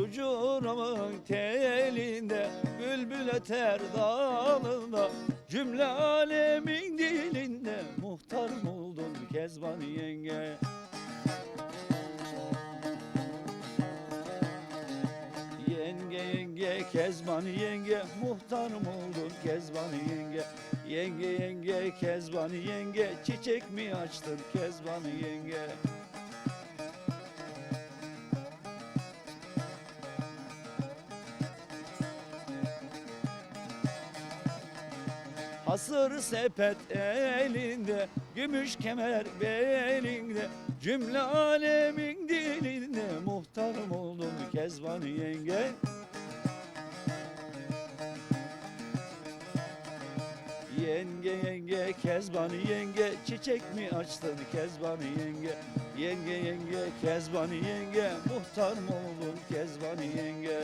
Şucuramın telinde, bülbül öter dalında, cümle alemin dilinde muhtarım oldun Kezban yenge. Yenge yenge Kezban yenge, muhtarım oldun Kezban yenge. Yenge yenge Kezban yenge, çiçek mi açtın Kezban yenge? Hasır sepet elinde, gümüş kemer belinde, cümle alemin dilinde muhtarım oldun Kezban yenge. Yenge yenge Kezban yenge, çiçek mi açtın Kezban yenge? Yenge yenge Kezban yenge, muhtarım oldun Kezban yenge.